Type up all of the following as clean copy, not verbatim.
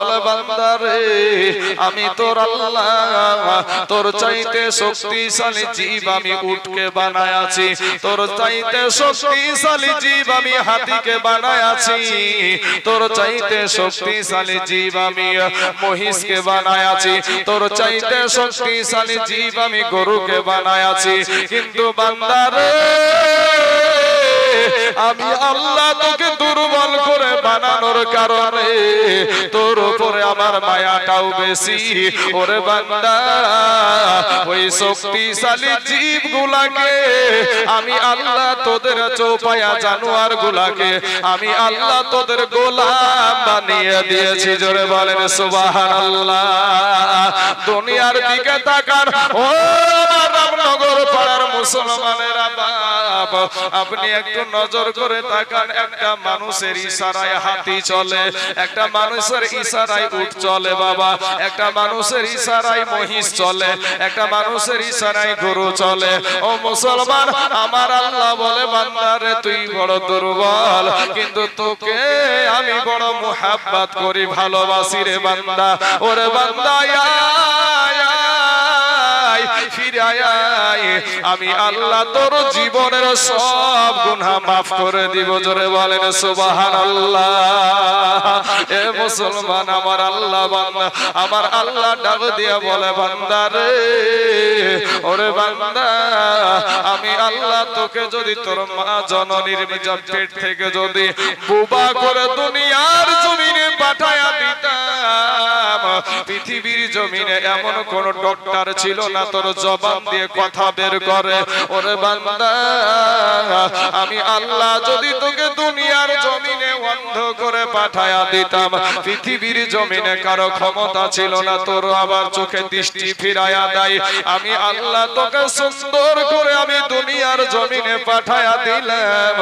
বান্দারে আমি তোর আল্লাহ, তোর চাইতে শক্তিশালী জীব আমি উটকে বানায় আছি, তোর চাইতে শক্তিশালী জীব আমি হাতিকে বানায় আছি, তোর চাইতে শক্তিশালী জীব আমি মহিষকে বানায় আছি, তোর চাইতে শক্তিশালী জীব আমি গরুকে বানায় আছি। কিন্তু বান্দারে আমি আল্লাহ তোকে দুর্বল করে বানানোর কারণে তোর উপরে আমার মায়াটাও বেশি। ওরে বান্দা, ওই শক্তিশালী জীবগুলাকে আমি আল্লাহ তোদের চৌপায়া জানোয়ার গুলাকে আমি আল্লাহ তোদের গোলাম বানিয়ে দিয়েছি। জোরে বলেন সুবহানাল্লাহ। দুনিয়ার দিকে তাকান ও রামনগর পাড়ার মুসলমানেরা, বাপ আপনি একটু নজর করে তাকান, একটা মানুষের ইশারায় হাতি চলে, একটা মানুষের ইশারায় উট চলে বাবা, একটা মানুষের ইশারায় মহিষ চলে, একটা মানুষের ইশারায় গরু চলে। ও মুসলমান, আমার আল্লাহ বলে বান্দারে তুই বড় দুর্বল, কিন্তু তোকে আমি বড় মুহাব্বত করি, ভালোবাসি রে বান্দা। ওরে বান্দা ফিরে আয়, আমি আল্লাহ তোর জীবনের সব গুনাহ মাফ করে দিব। জোরে বলেন সুবহানাল্লাহ। এ মুসলমান, আমার আল্লাহ বান্দা, আমার আল্লাহ ডাক দিয়া বলে বান্দা রে, ওরে বান্দা আমি আল্লাহ তোকে যদি তোর মা জননীর পেট থেকে যদি বুবা করে দুনিয়ার জমিনে পাঠায়া দিতাম, পৃথিবীর জমিনে এমন কোন ডক্টর ছিল না তোর জবান দিয়ে কথা বের করে। ওরে বান্দা, আমি আল্লাহ যদি তোকে দুনিয়ার জমিনে অন্ধ করে পাঠায়া দিতাম, পৃথিবীর জমিনে কারো ক্ষমতা ছিল না তোর আবার চোখে দৃষ্টি ফিরায়া দেয়, আমি আল্লাহ তোকে সুন্দর করে আমি দুনিয়ার জমিনে পাঠায়া দিলাম,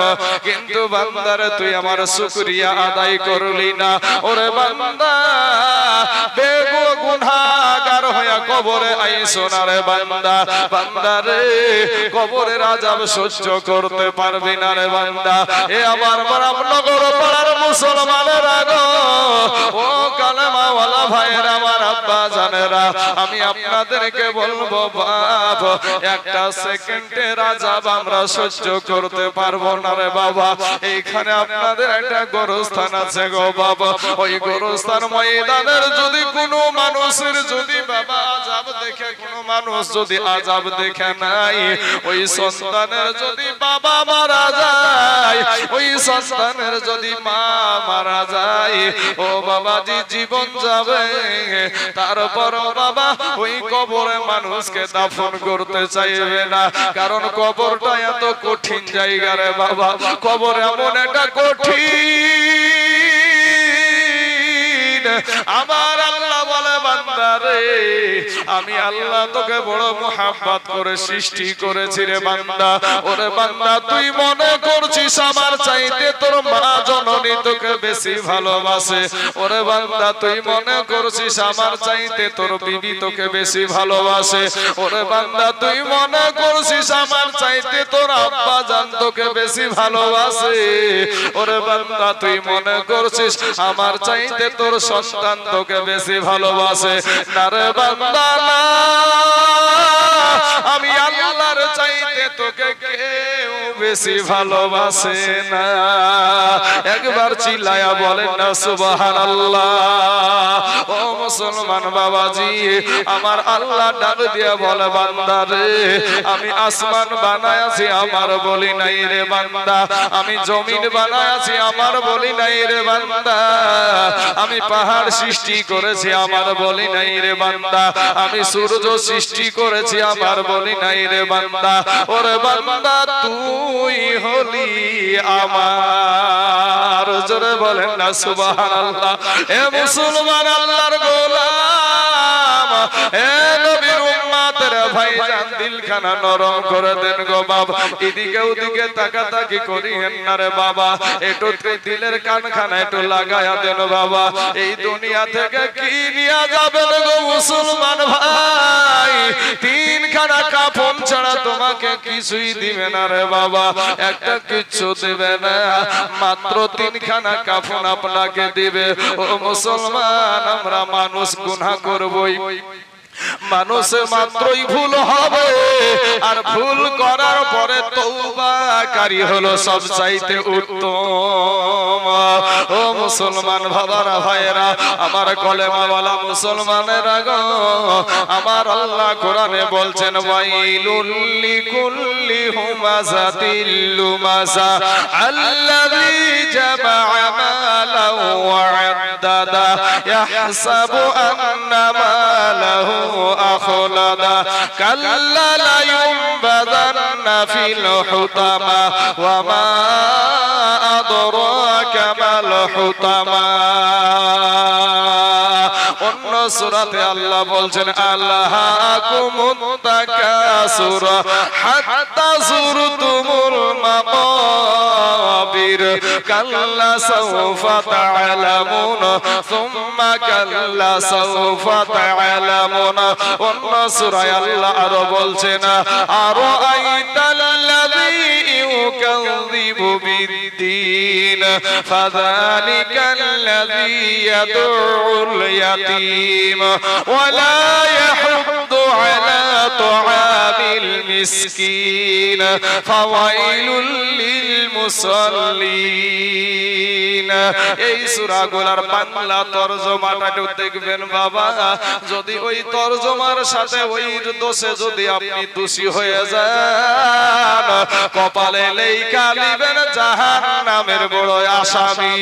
কিন্তু বান্দারে তুই আমার শুকরিয়া আদায় করলি না। ওরে বান্দা, গুনাহগার হইয়া কবরে আইসো না রে বান্দা। বান্দা রে, কবরের আযাব সহ্য করতে পারবি না রে বান্দা। এ আমার রামনগর পাড়ার মুসলমানেরা গো, ও কালেমা ওয়ালা ভাইয়েরা, আমার আব্বা জানেরা, আমি আপনাদেরকে বলবো বাপ, একটা সেকেন্ডের আযাব আমরা সহ্য করতে পারবো না রে বাবা। এইখানে আপনাদের একটা গোরস্থান আছে গো বাবা, ওই গোরস্থান ময়দানের যদি কোনো মানুষের যদি বাবা আযাব দেখে, কোনো মানুষ যদি আযাব দেখে নাই, ওই সন্তানের যদি বাবা মারা যায়, ওই সন্তানের যদি মা মারা যায়, ও বাবাজি জীবন যাবে, তারপর বাবা ওই কবরে মানুষকে দাফন করতে চাইবে না, কারণ কবরটা এত কঠিন জায়গা রে বাবা। কবর এমন একটা কঠিন, আমার আল্লাহ বলে বান্দা রে, আমি আল্লাহ তোকে বড় মুহাব্বত করে সৃষ্টি করেছি রে বান্দা। ওরে বান্দা, তুই মনে করছিস আমার চাইতে তোর মা জননী তোকে বেশি ভালোবাসে। ওরে বান্দা, তুই মনে করছিস আমার চাইতে তোর বিবি তোকে বেশি ভালোবাসে। ওরে বান্দা, তুই মনে করছিস আমার চাইতে তোর আব্বা জান তোকে বেশি ভালোবাসে। ওরে বান্দা, তুই মনে করছিস আমার চাইতে তোর সন্তান তোকে বেশি ভালোবাসে। না রে বান্দা না, আমি আল্লাহর চাইতে তোকে কেউ বেশি ভালোবাসে না। একবার চিল্লায়া বলেন না সুবহানাল্লাহ। ও মুসলমান বাবাজি, আমার আল্লাহ ডাক দিয়া বলে বান্দা রে, আমি আসমান বানায়াছি আমার বলি নাই রে বান্দা, আমি জমিন বানায়াছি আমার বলি নাই রে বান্দা, আমি পাহাড় সৃষ্টি করেছি আমার বলি নাই রে বান্দা, আমি সূর্য সৃষ্টি করেছি আমার বলি নাই রে বান্দা। ওরে বান্দা, তুই হলি আমার। জোরে বলেন না সুবহানাল্লাহ। এ মুসলমান আল্লাহর গোলাম, এ নবীর উম্মতের ভাইজান দিলখানা নরম করে দেন গো বাবা, এদিকে ওদিকে তাকাতাকি করিয়েন না রে বাবা, একটু দিলের কানখানা একটু লাগায়া দেন বাবা। এই দুনিয়া থেকে কি নিয়ে যাবেন গো মুসলমান ভাই, তিনখানা কাফন ছাড়া তোমাকে কিছুই দিবে না রে বাবা, একটা কিচ্ছু দিবে না, মাত্র তিনখানা কাফন আপনাকে দিবে। ও মুসলমান, আমরা মানুষ গুনাহ করবই, মানুষে মাত্রই ভুল হবে, আর ভুল করার পরে তওবাকারী হলো সবচাইতে উত্তম। ও মুসলমান বাবারা ভাইরা, আমার কলেমাওয়ালা মুসলমানেরা গো, আমার আল্লাহ কোরআনে বলছেন ওয়াইলুল লিকুল্লি হুমাযাতিল লুমাযা আল্লাযী জামা'a মালাহু ওয়া আদ্দাদা ইয়াহসাবু আন্না মালাহু أخلدا كلا لينبذن في الحطمة وما أدراك ما الحطمة। অন্য সূরাতে আল্লাহ বলছেন আল্লাহাকুমুত তাকাসুর হাত্তা যুরতুমুল মাকাবির কাল্লা সাওফা তা'লামুন সুম্মা কাল্লা সাওফা তা'লামুন। অন্য সূরায় আল্লাহ আরো বলছেন আরাআইতাল্লাযী ইউকাযযিবু বিদ্দীন ফাযালিকাল্লাযী ইয়াদউল ইয়াতীম ওয়ালা ইয়াহুদ্দু আলা তুআমিল মিসকিন ফাওয়াইলুল লিল মুসাল্লিন। এই সূরাগুলোর বাংলা তরজমাটা একটু দেখবেন বাবা, যদি ওই তরজমার সাথে ওই দোষে যদি আপনি দোষী হয়ে যান, কপালে লেখা দিবেন জাহান্নামের বড় আসামি।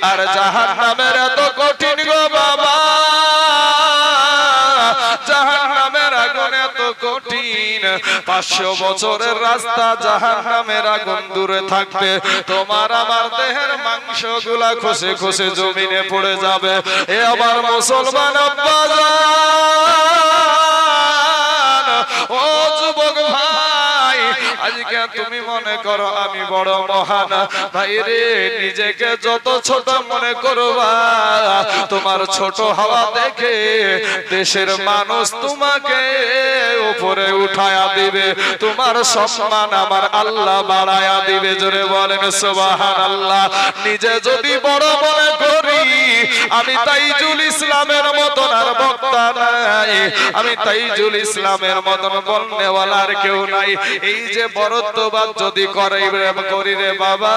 আর জাহান্নামের এত কঠিন গো বাবা, জাহান্নামের আগুন এত কঠিন, 500 বছরের রাস্তা জাহান্নামের আগুন দূরে থাকতে তোমার আমার দেহের মাংসগুলা খসে খসে জমিনে পড়ে যাবে। এ আবার মুসলমান আব্বাজান, ও যুবক ভাই, আজকে তুমি মনে করো আমি বড় মহান, ভাই রে নিজেকে যত ছোট মনে করবা, তোমার ছোট হওয়া দেখে দেশের মানুষ তোমাকে উপরে উঠায়া দিবে, তোমার সম্মান আমার আল্লাহ বাড়ায়া দিবে। জোরে বলেন সুবহানাল্লাহ। নিজে যদি বড় মনে করি, আমি তাইজুল ইসলামের মতন আর বক্তা নাই, আমি তাইজুল ইসলামের মতন বলনেওয়ালার কেউ নাই। এই যে বরত্ববাদ যদি করি রে বাবা,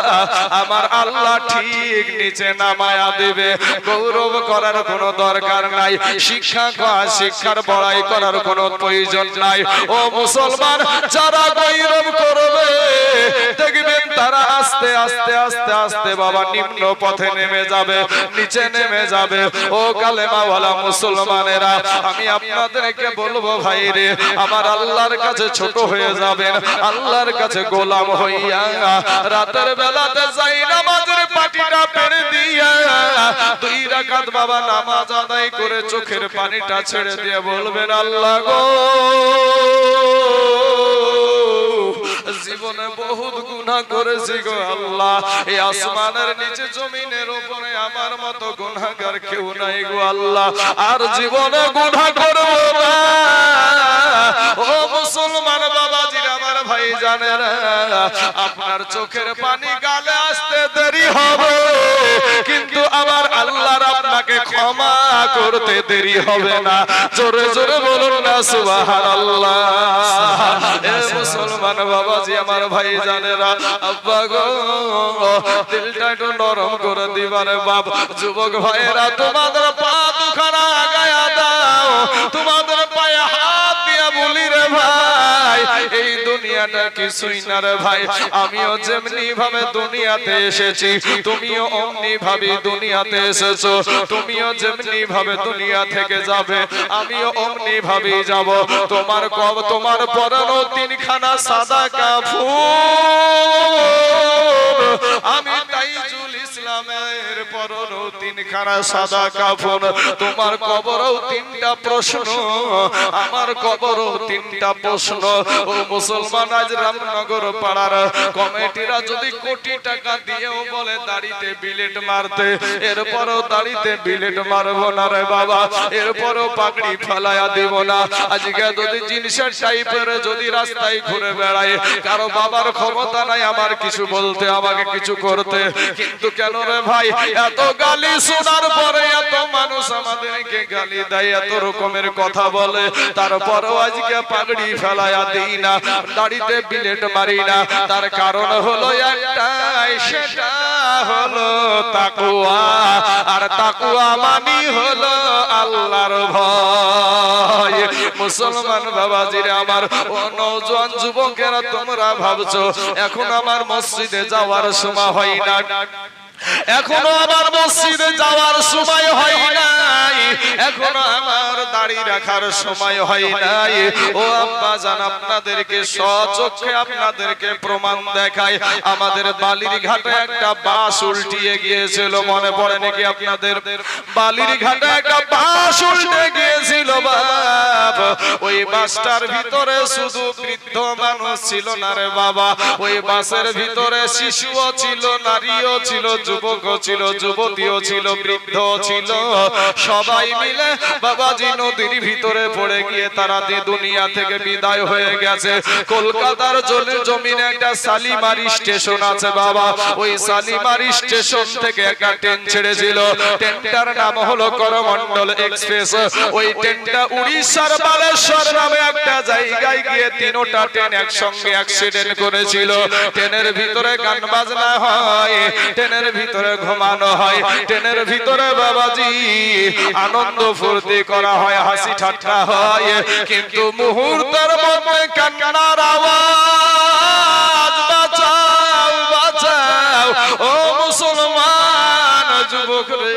আমার আল্লাহ ঠিক নিচে নামায়া দিবে। গৌরব করার কোনো দরকার নাই, শিক্ষার বড়াই করার কোনো প্রয়োজন নাই। ও মুসলমান, যারা গৌরব করবে দেখবেন তারা আস্তে আস্তে আস্তে আস্তে বাবা নিম্ন পথে নেমে যাবে, নিচে নেমে যাবে। ও কালেমাওয়ালা মুসলমানেরা, আমি আপনাদেরকে বলবো ভাই রে, আমার আল্লাহর কাছে ছোট হয়ে যাবেন, আল্লাহর কাছে গোলাম হইয়া রাতের বেলাতে যাই নামাজের পাটিটা পেরে দিয়া 2 রাকাত বাবা নামাজ আদায় করে চোখের পানিটা ছেড়ে দিয়ে বলবেন আল্লাহ গো, জীবনে বহুত গুনাহ করেছি গো আল্লাহ, এই আসমানের নিচে জমিনের উপরে আমার মতো গুনাহগার কেউ নাই গো আল্লাহ, আর জীবনে গুনাহ করব না। ও মুসলমান বাবাজিরা, আমার ভাই জানেরা, আপনার চোখের পানি গালে আসতে দেরি হবে, কিন্তু আমার আল্লাহর আপনাকে ক্ষমা করতে দেরি হবে না। জোরে জোরে বলুন না সুবহানাল্লাহ। এ মুসলমান বাবাজি, আমার ভাই জানেরা, আব্বা গো দিলটা একটু নরম করে দিবারে বাপ। যুবক ভাইরা, তোমাদের পা দুখানা আগায়া দাও, তোমাদের পায়ে হাত দিয়া বলি রে ভাই, এই দুনিয়াটা কিছুই না রে ভাই। আমিও যেমনি ভাবে দুনিয়াতে এসেছি, তুমিও অমনি ভাবে দুনিয়াতে এসেছো, তুমিও যেমনি ভাবে দুনিয়া থেকে যাবে, আমিও অমনি ভাবেই যাব। তোমার পরানো 3খানা সাদা কাফন, আমি তাইজুল ইসলামের পরানো তিনখানা সাদা কাফন। তোমার কবরেও তিনটা প্রশ্ন, আমার কবরেও তিনটা প্রশ্ন। ও মুসলমান, আজ রামনগর পাড়ার কমিটিরা যদি কোটি টাকা দিয়েও বলে দাড়িতে বিলেট মারতে, এরপরও দাড়িতে বিলেট মারবো না রে বাবা, এরপরও পাগড়ি ফেলায়া দিব না। আজকে যদি জিনিসের টাইপের যদি রাস্তায় ঘুরে বেড়ায়, কারো বাবার ক্ষমতা নাই আমার কিছু বলতে, আমাকে কিছু করতে, কিন্তু কেন রে ভাই এত গালি শোনার পরে এত মানুষ আমাদেরকে গালি দেয়, এত রকমের কথা বলে, তারপরও আজকে পাগড়ি ফেলায়া দিই না, দাড়িতে বিলেট মারি না। তার কারণ হলো একটাই, সেটা হলো তাকওয়া। আর তাকওয়া মানি হলো আল্লাহর ভয়। মুসলমান বাবাজিরে আমার, ও নওজোয়ান যুবকেরা, তোমরা ভাবছো এখন আমার মসজিদে যাওয়ার সময় হয় না, এখনো আমার মসজিদে যাওয়ার সময় হয় নাই, এখনো আমার দাড়ি রাখার সময় হয় নাই। ও আব্বা জান, আপনাদেরকে সচক্ষে আপনাদেরকে প্রমাণ দেখায়। আমাদের বালির ঘাটে একটা বাস উল্টিয়ে গিয়েছিল, মনে পড়ে নাকি আপনাদের? বালির ঘাটে একটা বাস উল্টে গিয়েছিল বাপ। ওই বাসটার ভিতরে শুধু বৃদ্ধ মানুষ ছিল না রে বাবা, ওই বাসের ভিতরে শিশুও ছিল, নারীও ছিল, যুবকও ছিল, যুবতীও ছিল, বৃদ্ধ ছিল। সবাই মিলে বাবাজি নদীর ভিতরে পড়ে গিয়ে তারা দুনিয়া থেকে বিদায় হয়ে গেছে। কলকাতার জমিনে একটা শালিমারি স্টেশন আছে বাবা, ওই শালিমারি স্টেশন থেকে একটা ট্রেন ছেড়েছিল, ট্রেনটার নাম হলো করমণ্ডল এক্সপ্রেস। ওই ট্রেনটা উড়িষ্যার বালেশ্বর নামে একটা জায়গায় গিয়ে তিনটা ট্রেন একসঙ্গে অ্যাক্সিডেন্ট করেছিল। ট্রেনের ভিতরে গান বাজনা হয়, ট্রেনের ভিতরে ঘুমানো হয়, ট্রেনের ভিতরে বাবাজি আনন্দ ফুর্তি করা হয়, হাসি ঠাট্টা হয়, কিন্তু মুহূর্তের মধ্যে কান্নার আওয়াজ, বাঁচাও বাঁচাও ও মুসলমান যুবক রে,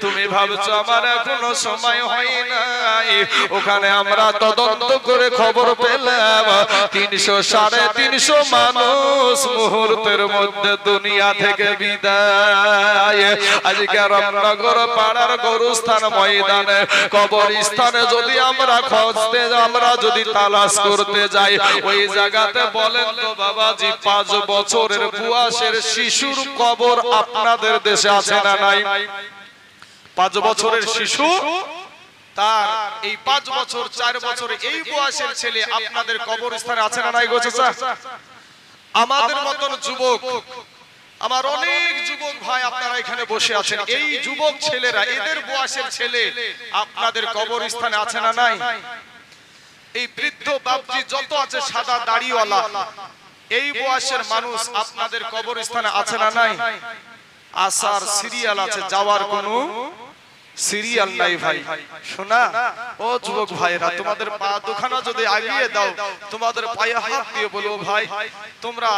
তুমি ভাবছো আমার এখনো সময় হয় নাই। ওখানে আমরা তদন্ত করে খবর পেলাম 300-350 মানুষ মুহূর্তের মধ্যে দুনিয়া থেকে বিদায়। আজকে রামনগর পাড়ার গরুস্থান ময়দানে কবরস্থানে যদি আমরা খুঁজতে, আমরা যদি তালাশ করতে যাই, ওই জায়গাতে বলেন তো বাবাজি 5 বছরের বয়সের শিশুর কবর আপনাদের দেশে আছে না নাই? 5 বছরের শিশু, তার এই 5 বছর 4 বছর এই বয়সের ছেলে আপনাদের কবরস্থানে আছে না নাই গো চাচা? আমাদের মতন যুবক, আমার অনেক যুবক ভাই আপনারা এখানে বসে আছেন, এই যুবক ছেলেরা, এদের বয়সের ছেলে আপনাদের কবরস্থানে আছে না নাই? এই বৃদ্ধ বাপজি যত আছে সাদা দাড়িওয়ালা, এই বয়সের মানুষ আপনাদের কবরস্থানে আছে না নাই? আসার সিরিয়াল আছে, যাওয়ার কোনো সিরিয়াল নাই ভাই। শোনা ও যুবক ভাইরা, তোমাদের পা দুখানা যদি আগিয়ে দাও, তোমাদের পায়ে হাত দিয়ে বলবো ভাই তোমরা,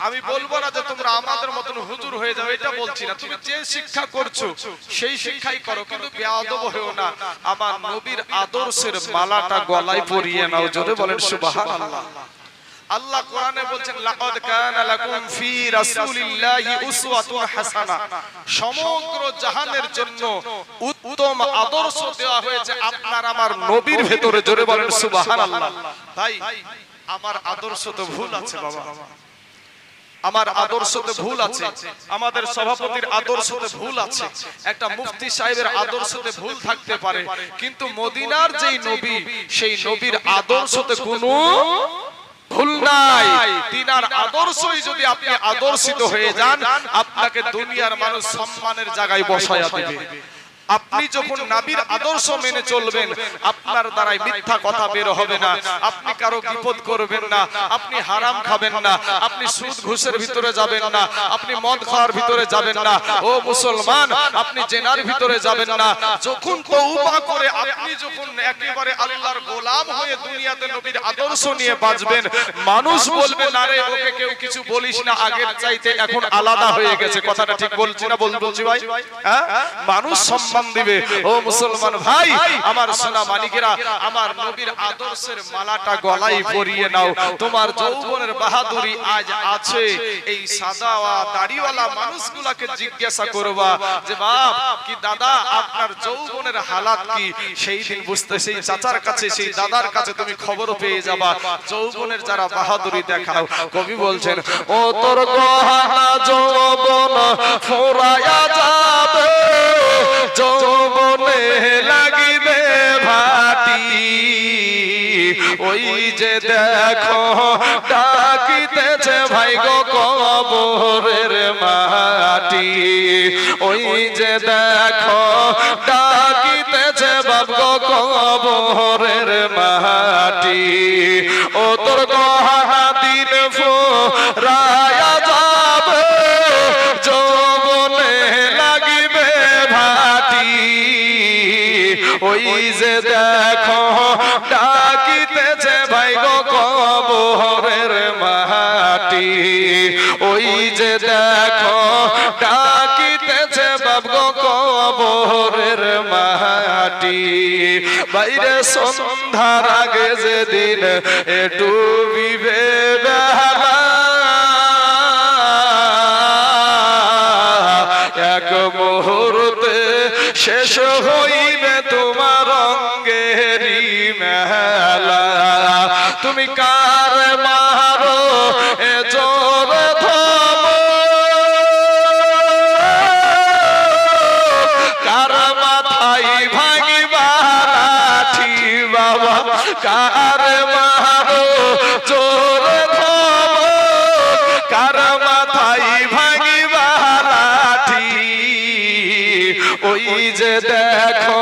আমি বলবো না যে তোমরা আমাদের মতন হুজুর হয়ে যাও, এটা বলছি না, তুমি যে শিক্ষা করছো সেই শিক্ষাই করো, কিন্তু বেয়াদব হয়েও না। আমার নবীর আদর্শের মালাটা গলায় পরিয়ে নাও, জোরে বলেন সুবহানাল্লাহ। আল্লাহ কোরআনে বলছেন লাকাদ কানা লাকুম ফি রাসূলিল্লাহি উসওয়াতুন হাসানাহ, সমগ্র জাহানের জন্য উত্তম আদর্শ দেওয়া হয়েছে আপনার আমার নবীর ভেতরে, জোরে বলেন সুবহানাল্লাহ। ভাই আমার আদর্শ তো ভুল আছে বাবা, আমার আদর্শতে ভুল আছে, আমাদের সভাপতির আদর্শতে ভুল আছে, একটা মুফতি সাহেবের আদর্শতে ভুল থাকতে পারে, কিন্তু মদিনার যেই নবী, সেই নবীর আদর্শতে কোনো ভুল নাই। তিনার আদর্শই যদি আপনি আদর্শিত হয়ে যান, আপনাকে দুনিয়ার মানুষ সম্মানের জায়গায় বসায়া দেবে। আপনি যখন নবীর আদর্শ মেনে চলবেন, আপনার দ্বারাই মিথ্যা কথা বের হবে না, আপনি কারো বিপদ করবেন না, আপনি হারাম খাবেন না, আপনি সুদ ঘুষের ভিতরে যাবেন না, আপনি মদ খাওয়ার ভিতরে যাবেন না, ও মুসলমান আপনি জেনার ভিতরে যাবেন না। যখন তওবা করে আপনি যখন একেবারে আল্লাহর গোলাম হয়ে দুনিয়াতে নবীর আদর্শ নিয়ে বাঁচবেন, মানুষ বলবে না রে ওকে কেউ কিছু বলিস না, আগের চাইতে এখন আলাদা হয়ে গেছে। কথাটা ঠিক বলছি না? বলছি ভাই, হ্যাঁ, মানুষ সম্মান সম্মান দিবে। ও মুসলমান ভাই, আমার সোনা মানিকেরা, আমার নবীর আদর্শের মালাটা গলায় পরিয়ে নাও। তোমার যৌবনের বাহাদুরি আজ আছে, এই সাদা দাড়িওয়ালা মানুষগুলোকে জিজ্ঞাসা করবা যে বাপ কি দাদা আপনার যৌবনের হালাত কি, সেই দিন বুঝতে সেই চাচার কাছে সেই দাদার কাছে তুমি খবর পেয়ে যাবা যৌবনের যারা বাহাদুরি দেখাও। কবি বলছেন ও তোর গহনা যৌবন ফুরায়া যাবে, যৌবনে লাগিবে ভাটি, ওই যে দেখো ডাকিতেছে ভাই গো কবরের মাটি, ওই যে দেখো ডাকিতেছে বাপ গো কবরের মাটি, ও তোর গহনা দিন ফুরায়া যাবে, যৌবনে লাগিবে ভাটি, ওই যে দেখো ডাকিতেছে ভাই গো কবরের মাটি, ওই যে দেখো ডাকিতেছে বাপ গো কবরের মাটি। বাইরে সন্ধ্যার আগে যেদিন ডুবিবে বেলা, এক মুহূর্তে শেষ হইবে তোমার অঙ্গেরি মেলা, তুমি কার মারো এ জোর ধম, কার মাথায় ভাঙিবা লাঠি বাবা, কার মারো জোর ধম, কার মাথায় ভাঙিবা লাঠি, ওই যে দেখো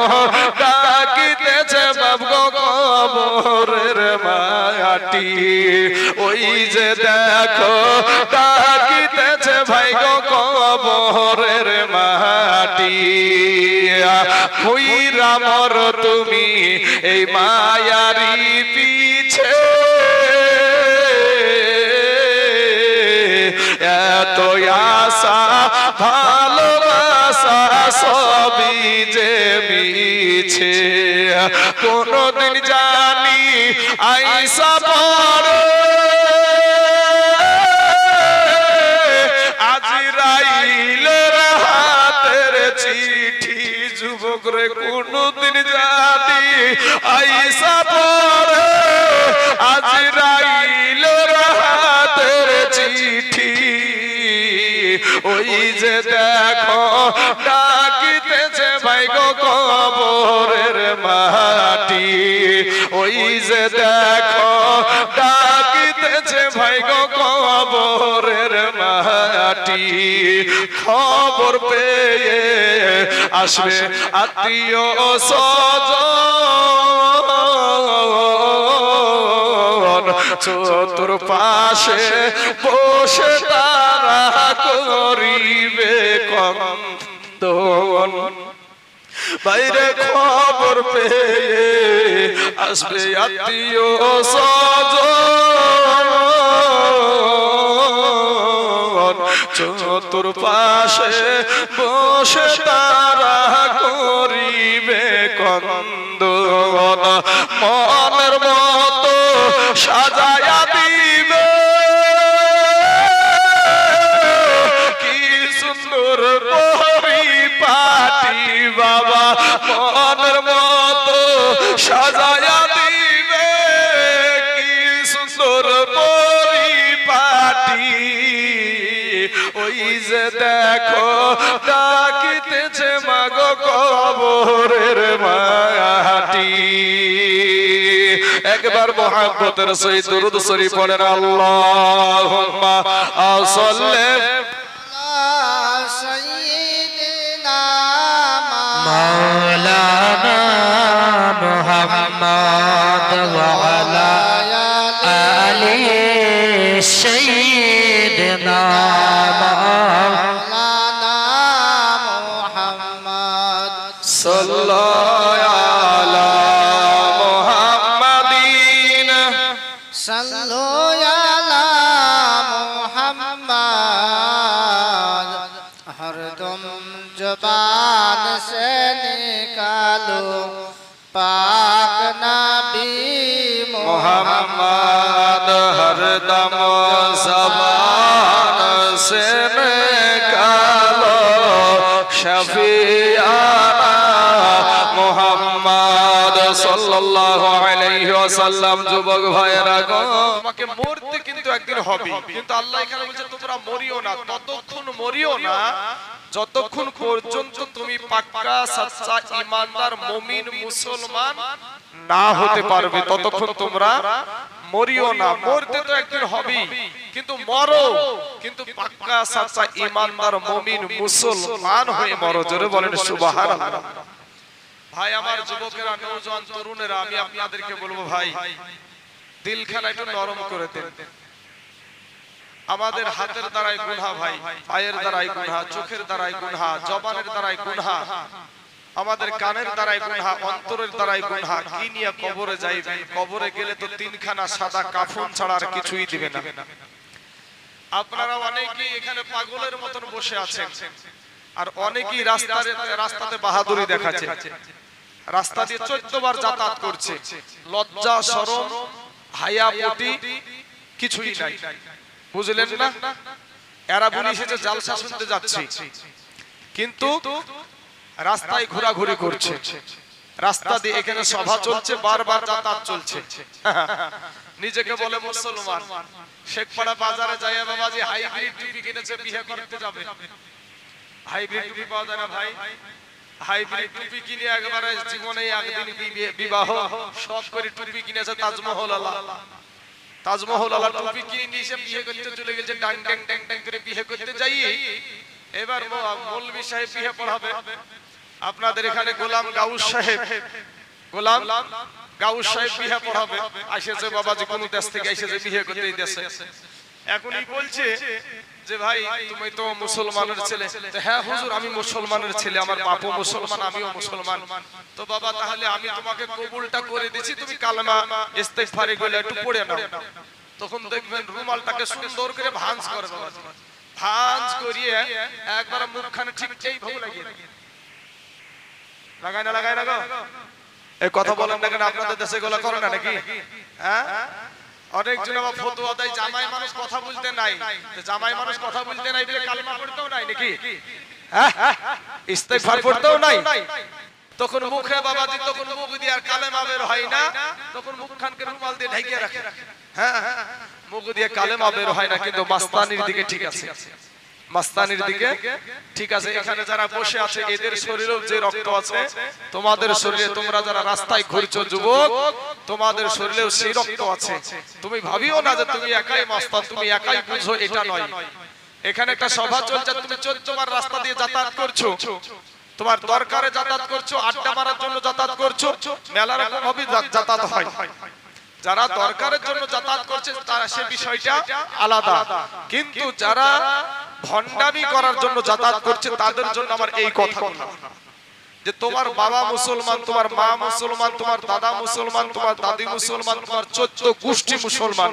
ডাকিতেছে বাপ গো কবরের মাটি, ওই যে দেখো ডাকিতেছে ভাই গো কবরের মাটি, কইরা মর তুমি এই মায়ারি পিছে, এত আশা ভালোবাসা সবই যে মিছে, কোনদিন জানি আইসা পড়ে আজরাইলের হাতের চিঠি, যুবক রে কোনদিন জানি আইসা পড়ে আজরাইলের হাতের চিঠি, ওই যে দেখো ডাকিতেছে ভাই গো কবরের মাটি, ওই যে দেখো ডাকিতেছে ভাই গো কবরের মাটি, খবর পেয়ে আসবে আত্মীয় স্বজন, চতুর্পাশে বসে তারা করিবে কন্দন, বাইরে খবর পেয়ে আসবে আত্মীয় স্বজন, চতুর্পাশে বসে তারা করিবে কন্দন, মনের মতো সাজায়া দিবে কি সুন্দর পরিপাটি বাবা, মনের মতো সাজায়া দিবে কি সুন্দর পরিপাটি, ওই যে দেখো ডাকিতেছে মাগো কবরের মাটি। একবার মুহাব্বতের সহিত দুরূদ শরীফ পড়েন, আল্লাহুম্মা সাল্লি সাইয়্যিদিনা মাওলানা মুহাম্মদ ওয়া আলা আলি সাইয়্যিদিনা মাওলানা মুহাম্মদ সাল্লাল্লাহু আলা মুহাম্মাদিন সাল্লাল্লাহু আলা মুহাম্মদ, হরদম জবান से निकालो पाक नबी मोहम्मद हरदम ज़बान से निकालो शफियाना मोहम्मद सल्लल्लाहु अलैहि ওয়াসাল্লাম। যুবক ভাইয়েরা গো, তোমাকে মরতে কিন্তু একদিন হবে, কিন্তু আল্লাহ এখানে বলছে তোমরা মরিও না, ততক্ষণ মরিও না যতক্ষণ পর্যন্ত তুমি পাক্কা সচ্চা ঈমানদার মুমিন মুসলমান না হতে পারবে, ততক্ষণ তোমরা মরিও না। মরতে তো একদিন হবেই, কিন্তু মরো কিন্তু পাক্কা সচ্চা ঈমানদার মুমিন মুসলমান হয়ে মরো। জোরে বলেন সুবহানাল্লাহ। ভাই আমার যুবকেরা, নওজোয়ান তরুণেরা, আমি আপনাদেরকে বলবো ভাই, দিলখানা একটু নরম করে দেন। আমাদের হাতের দ্বারাই গুনাহ ভাই, পায়ের দ্বারাই গুনাহ, চোখের দ্বারাই গুনাহ, জবানের দ্বারাই গুনাহ, আমাদের কানের দ্বারাই গুনাহ, অন্তরের দ্বারাই গুনাহ। কি নিয়ে কবরে যাইবেন? কবরে গেলে তো তিনখানা সাদা কাফন ছাড়া আর কিছুই দিবে না। আপনারা অনেকেই এখানে পাগলের মতন বসে আছেন, আর অনেকেই রাস্তাতে বাহাদুরি দেখাচ্ছে, রাস্তা দিয়ে 14 বার যাতায়াত করছে, লজ্জা শরম হায়া পটি কিছুই নাই, বুঝলেন না? এরা বলি এসেছে জালসা শুনতে যাচ্ছে, কিন্তু রাস্তায় ঘোরাঘুরি করছে, রাস্তা দিয়ে এখানে সভা চলছে, বারবার যাতায়াত চলছে, নিজেকে বলে মুসলমান। শেখপাড়া বাজারে যাই বাবাজি হাইব্রিড টুপি কিনেছে, বিয়ে করতে যাবে। হাইব্রিড টুপি পাওয়া যায় না ভাই, হাইব্রিড টুপি কিনে একবারে জীবনে একদিন বিবাহ শখ করে টুপি কিনেছে তাজমহল আলা, তাজমহল আলা টুপি কিনে নিয়ে বিয়ে করতে চলে গেছে, ডাং ডাং ডাং ডাং করে বিয়ে করতে যাই। এবার মৌলভী সাহেব বিয়ে পড়াবে। আপনাদের এখানে গোলাম গাউস সাহেব, গোলাম গাউস সাহেব বিয়ে পড়াবে, আসেছে বাবাজি কোন দেশ থেকে এসেছে বিয়ে করতে এই দেশে। এখনই বলছে যে ভাই তুমি তো মুসলমানের ছেলে। হ্যাঁ হুজুর আমি মুসলমানের ছেলে, আমার বাপও মুসলমান, আমিও মুসলমান। তো বাবা তাহলে আমি তোমাকে কবুলটা করে দিছি, তুমি কালেমা ইস্তেগফার এগুলো একটু পড়ে নাও। তখন দেখবেন রুমালটাকে সুন্দর করে ভাঁজ করে, বাবাজি ভাঁজ করিয়ে একবার মুখখানে ঠিক এইভাবে লাগিয়ে লাগায় না, লাগায় না গো। এই কথা বলেন না কেন? আপনাদের দেশে এগুলো করে না নাকি? হ্যাঁ, অনেকজন আবার ফতোয়া দেয় জামাই মানুষ কথা বলতে নাই, জামাই মানুষ কথা বলতে নাই বলে কালেমা পড়তেও নাই নাকি? হ্যাঁ, ইস্তেগফার পড়তেও নাই। তখন মুখে বাবাজি, তখন মুখ দিয়ে আর কালেমা বের হয় না, তখন মুখখানকে রুমাল দিয়ে ঢেকে রাখে। হ্যাঁ, মুখ দিয়ে কালেমা বের হয় না, কিন্তু মাস্তানির দিকে ঠিক আছে, মাস্তানির দিকে ঠিক আছে। এখানে যারা বসে আছে এদের শরীরেও যে রক্ত আছে তোমাদের শরীরে, তোমরা যারা রাস্তায় ঘুরছো যুবক, তোমাদের শরীরেও সেই রক্ত আছে। তুমি ভাবিও না যে তুমি একাই মাস্তান, তুমি একাই বুঝো, এটা নয়। এখানে একটা সভা চলছে, তুমি 14 বার রাস্তা দিয়ে যাতায়াত করছো, তোমার দরকারে যাতায়াত করছো, আড্ডা মারার জন্য যাতায়াত করছো, মেলা রকম ভাবে যাতায়াত হয়। যারা দরকারের জন্য যাতায়াত করছে তারা সে বিষয়টা আলাদা, কিন্তু যারা ভণ্ডামি করার জন্য যাতায়াত করছে তাদের জন্য আমার এই কথা যে তোমার বাবা মুসলমান, তোমার মা মুসলমান, তোমার দাদা মুসলমান, তোমার দাদি মুসলমান, তোমার 14 গোষ্ঠী মুসলমান,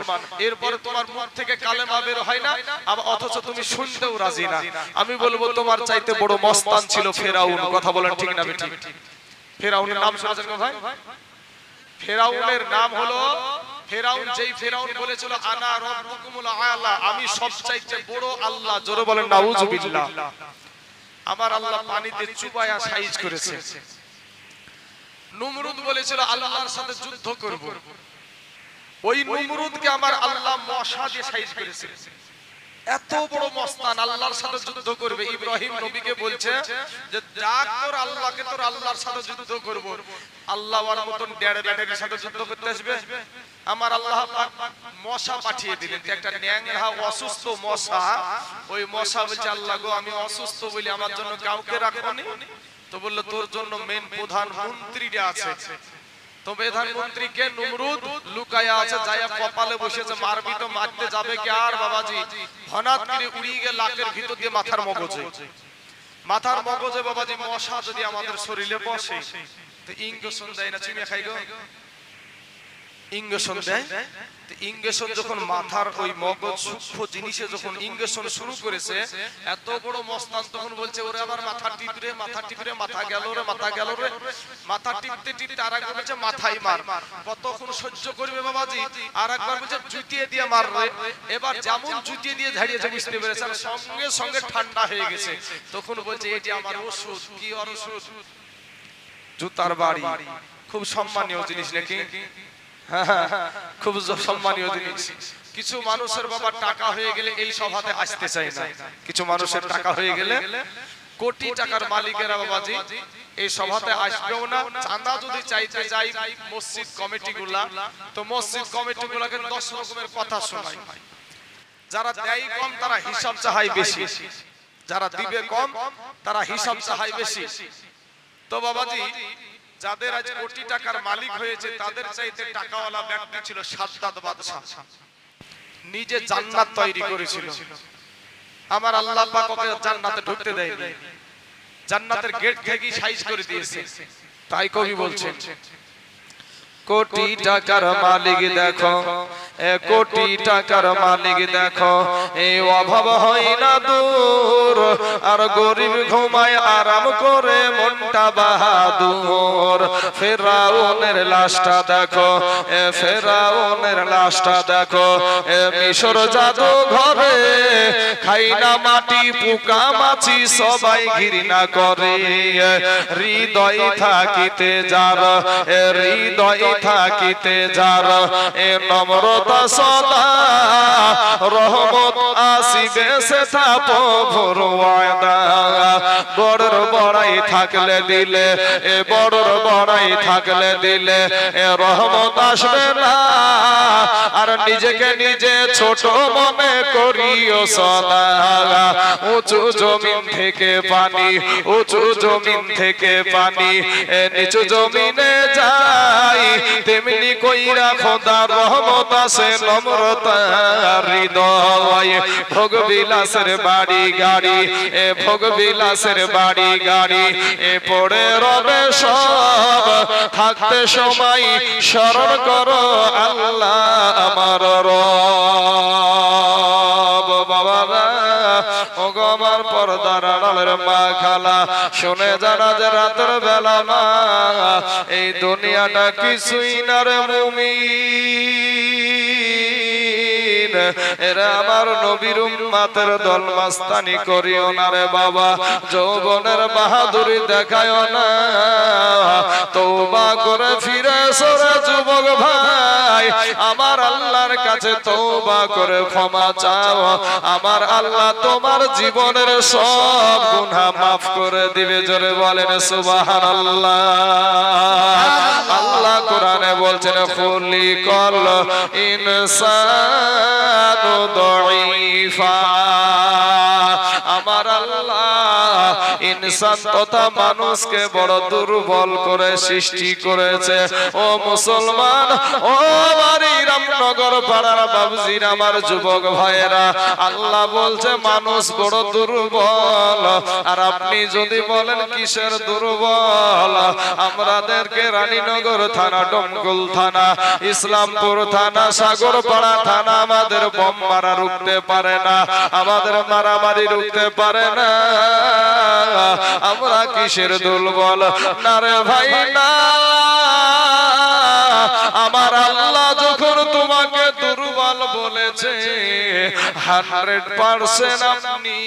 এরপরে তোমার মুখ থেকে কালেমা বের হয় না, আবার অথচ তুমি শুনতেও রাজি না। আমি বলবো তোমার চাইতে বড় মস্তান ছিল ফেরাউন। কথা বলেন ঠিক না বেঠিক? ফেরাউনের নাম শুনেছেন ভাই? ফেরাউনের নাম হলো ফেরাউন, যেই ফেরাউন বলেছিল আনা রাব্বুকুমুল আলা, আমি সবচাইতে বড় আল্লাহ। জোরে বলেন নাউজুবিল্লাহ। আমার আল্লাহ পানিতে চুবায়া সাইজ করেছে। নমরুদ বলেছিল আল্লাহর সাথে যুদ্ধ করব, ওই নমরুদকে আমার আল্লাহ মশা দিয়ে সাইজ করেছে। এত বড় মস্তান, আল্লাহর সাথে যুদ্ধ করবে। ইব্রাহিম নবীকে বলছে যে ডাক তোর আল্লাহকে, তোর আল্লাহর সাথে যুদ্ধ করব। আল্লাহ ওর মতন ডেড়ে ব্যাটারির সাথে যুদ্ধ করতে আসবে? আমার আল্লাহ পাক মশা পাঠিয়ে দিলেন, একটা ন্যাংরা অসুস্থ মশা। ওই মশা বলছে আল্লাহ গো আমি অসুস্থ বলি আমার জন্য কাউকে রাখোনি। তো বললো তোর জন্য মেন প্রধানমন্ত্রীরা আছে। তো প্রধানমন্ত্রী কে? নমরুদ লুকায়া আছে, যায়া কপালে বসেছে, মারবি তো মারতে যাবে কে? আর বাবাজি হঠাৎ করে উড়িয়ে গেল লাকের ভিতর দিয়ে মাথার মগজে, মাথার মগজে বাবাজি মশা যদি আমাদের শরীরে বসে তো ইনজেকশন দেয় না, চিনে খাই গো? ইনজেকশন দেয়। ইনজেকশন যখন মাথার ওই মগজ সূক্ষ্ম জিনিসে যখন ইনজেকশন শুরু করেছে, এত বড় মস্তান তখন বলছে ওরে আমার মাথা টিপরে, মাথা টিপরে, মাথা গেল রে, মাথা গেল রে, মাথা টিপতে টিপতে আর একবার বলছে মাথায় মার। কতক্ষণ সহ্য করবে বাবাজি? আর একবার বলছে জুতিয়ে দিয়ে মারবে। এবার যেমন জুতিয়ে দিয়ে ঝাড়িয়েছে বুঝতে পেরেছে, আর সঙ্গে সঙ্গে ঠান্ডা হয়ে গেছে। তখন বলছে এটি আমার ওষুধ। কি আর ওষুধ? জুতার বাড়ি। খুব সম্মানীয় জিনিস নাকি? খুব সম্মানীয় জিনিস। কিছু মানুষের বাবা টাকা হয়ে গেলে এই সভাতে আসতে চায় না। কিছু মানুষের টাকা হয়ে গেলে, কোটি টাকার মালিকেরা বাবাজি এই সভাতে আসবেও না। চাঁদা যদি চাইতে যাই মসজিদ কমিটিগুলা, তো মসজিদ কমিটিগুলাকে 10 রকমের কথা শোনায়। যারা দেয় কম তারা হিসাব চাহাই বেশি, যারা দিবে কম তারা হিসাব চাহাই বেশি। তো বাবাজি যাদের আজ কোটি টাকার মালিক হয়েছে তাদের চাইতে টাকাওয়ালা ব্যক্তি ছিল সাদ্দাত বাদশা। নিজে জান্নাত তৈরি করেছিল। আমার আল্লাহ পাক ওকে জান্নাতে ঢুকতে দেয়নি, জান্নাতের গেট থেকেই সাইজ করে দিয়েছে। তাই কবি বলছেন কোটি টাকার মালিক দেখো, কোটি টাকার মালিক দেখো, এই অভাব হয় না দূর, আর গরিব ঘুমায় আরাম করে মনটা বাহাদুর। ফেরাউনের লাশটা দেখো, ফেরাউনের লাশটা দেখো, মিশর জাদু ঘরে খাই না মাটি পোকা মাছি সবাই ঘৃণা করে। হৃদয় থাকিতে যার, হৃদয় থাকিতে যার, এ নম্রতা সদা রহমত আসিবে সেটা প্রভুর ওয়াদা। বড়র বড়াই থাকলে দিলে, এ বড়র বড়াই থাকলে দিলে এ রহমত আসবে না। আর নিজেকে নিজে ছোট মনে করিও সদা। উঁচু জমিন থেকে পানি, উঁচু জমিন থেকে পানি নিচু জমিনে যায়, তেমনি কইরা খোদা রহমত আসে নম্রতার হৃদয়। ভোগ বিলাসের বাড়ি গাড়ি, এ ভোগ বিলাসের বাড়ি গাড়ি এ পড়ে রবে সব, থাকতে সময় স্মরণ করো আল্লাহ আমার রব। বাবারা ও গো আমার পর্দার আড়ালের মা খালা, শুনে জানা যে রাতের বেলা মা এই দুনিয়াটা কিছুই না রে মুমিন। এরা আমার নবীর উম্মতের দল মাস্তানি করিও না রে বাবা, যৌবনের বাহাদুরি দেখায় না। তওবা করে ফিরে সরে যুবক ভাই, আমার আল্লাহর কাছে তওবা করে ক্ষমা চাও। আমার আল্লাহ তোমার জীবনের সব গুনাহ মাফ করে দিবে। জোরে বলেন সুবহানাল্লাহ। আল্লাহ কোরআনে বলছেন খুলিকাল ইনসানু দাঈফা। আমার আল্লাহ ইনসান তথা মানুষকে বড় দুর্বল করে সৃষ্টি করেছে। ও মুসলমান, ও বাড়ি রামনগর পাড়ার বাবুজির আমার যুবক ভাইয়েরা, আল্লাহ বলছে মানুষ বড় দুর্বল। আর আপনি যদি বলেন কিসের দুর্বল, আমাদেরকে রানীনগর থানা, ডমকল থানা, ইসলামপুর থানা, সাগরপাড়া থানা আমাদের বোম মারা রুখতে পারে না, আমাদের মারামারি রুখতে পারে না। আমরা কিসের দুর্বল? না রে ভাই না। আমার আল্লাহ যখন তোমাকে দুর্বল বলেছে, 100% আপনি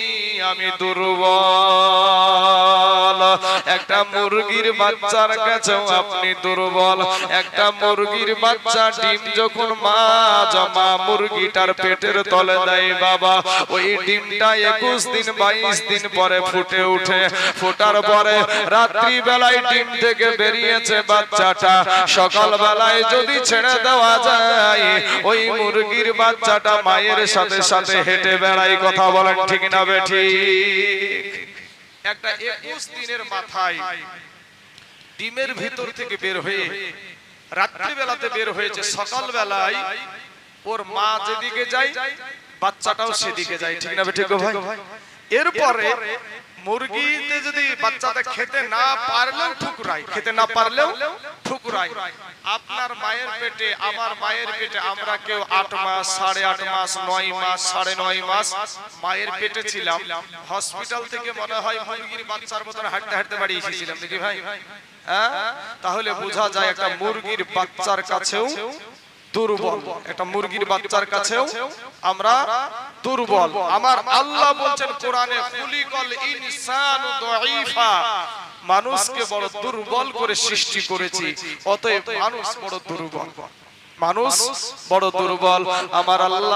আমি দুর্বল। একটা মুরগির বাচ্চার কাছেও আপনি দুর্বল। একটা মুরগির বাচ্চা ডিম যখন মা জমা মুরগিটার পেটের তলে দেয় বাবা, ওই ডিমটা 21 দিন 22 দিন পরে ফুটে উঠে। ফোটার পরে রাত্রি বেলায় ডিম থেকে বেরিয়েছে বাচ্চাটা, সকাল বেলায় যদি ছেড়ে দেওয়া যায় ওই মুরগির বাচ্চাটা মায়ের সাথে সাথে হেঁটে বেড়ায়। কথা বলেন ঠিক না বেঠিক? একটা 21 দিনের মাথায় ডিমের ভিতর থেকে বের হয়ে রাত্রি বেলাতে বের হয়েছে, সকাল বেলায় ওর মা যেদিকে যায় বাচ্চাটাও সেদিকে যায়। ঠিক না বেঠিক ভাই? এরপরে মুরগিতে যদি বাচ্চাটা খেতে না পারলেও ঠুকরায়, খেতে না পারলেও ঠুকরাই। আপনার মায়ের পেটে আমার মায়ের পেটে আমরা কেউ 8 মাস 8.5 মাস 9 মাস 9.5 মাস মায়ের পেটে ছিলাম। হসপিটাল থেকে মনে হয় মুরগির বাচ্চার মতন হাঁটতে হাঁটতে বাড়ি এসেছিলাম দেখি ভাই। হ্যাঁ, তাহলে বোঝা যায় একটা মুরগির বাচ্চার কাছেও দুর্বল, একটা মুরগির বাচ্চার কাছেও আমরা দুর্বল। আমার আল্লাহ বলছেন কোরআনে, খুলিকাল ইনসানু দাঈফা, মানুষকে বড় দুর্বল করে সৃষ্টি করেছি, অতএব মানুষ বড় দুর্বল, মানুষ বড় দুর্বল। আমার আল্লাহ